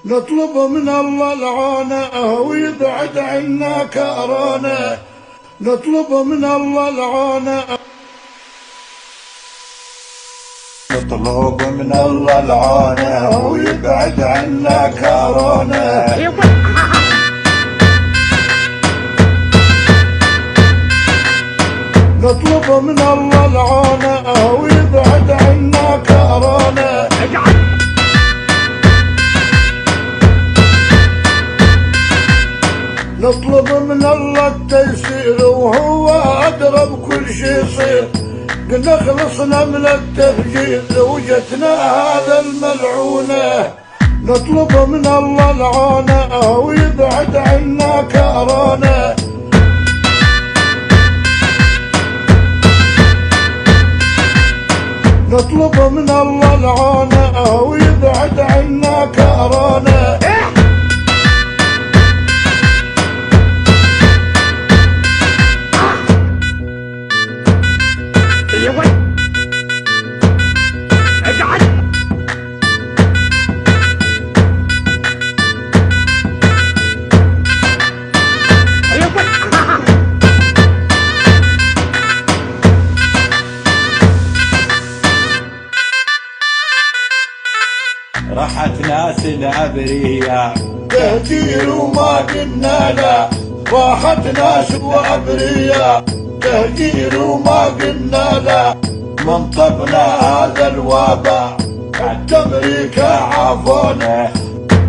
نطلب من الله العانة ويبعد عنا كارانا، نطلب من الله العانة، نطلب من الله العانة ويبعد عنا كارانا. نطلب من الله العانة ويبعد عنا كارانا. نطلب من الله التيسير وهو أدرى بكل شي يصير، قلنا خلصنا من التفجير وجتنا هذا الملعونة. نطلب من الله العانة ويبعد عنا كارانا. نطلب من الله العانة ويبعد عنا كارانا. راحت ناس الأبرياء تهجير وما قلنا لا، راحت ناس وأبرياء تهجير وما قلنا لا. من طبنا هذا الوباء حتى أمريكا عافونا.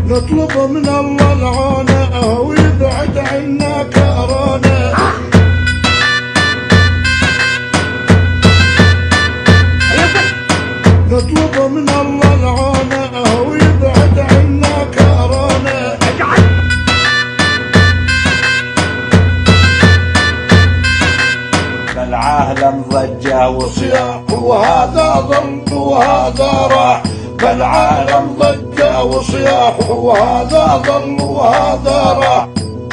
نطلب من الله العانة ويبعد عنا كارانا. نطلب من الله العانة ويبعد عنا كارانا. فالعالم ضجة وصياح وهذا ضل وهذا راح، فالعالم ضجة وصياح وهذا ضل وهذا راح.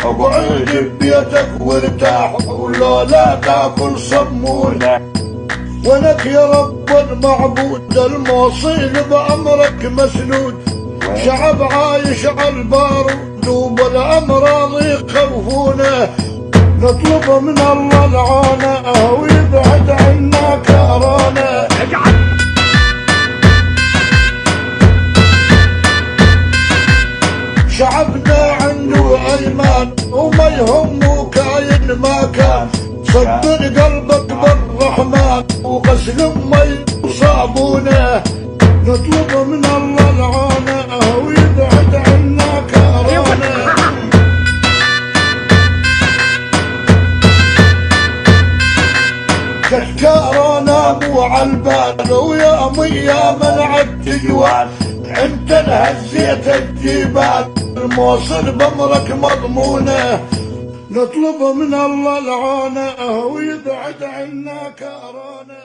اقعد ببيتك وارتاح ولو لا تاكل صمونة، ولك يا رب المعبود الموصيل بأمرك مسنود. شعب عايش على البارود وبالأمراض يخوفونه. نطلب من الله العانة ويبعد عنا كارانا. شعبنا عنده ايمان وما يهمه كاين ما كان، صدق قلبك بالرحمن وغسل مي وصابونه. نطلب من الله العانة ويبعد عنا كارانا. كارانا مو عالبال ويا يا منع التجوال، انت انهزيت الجبال الموصل بامرك مضمونه. نطلب من الله العانة ويبعد عنا كارانا.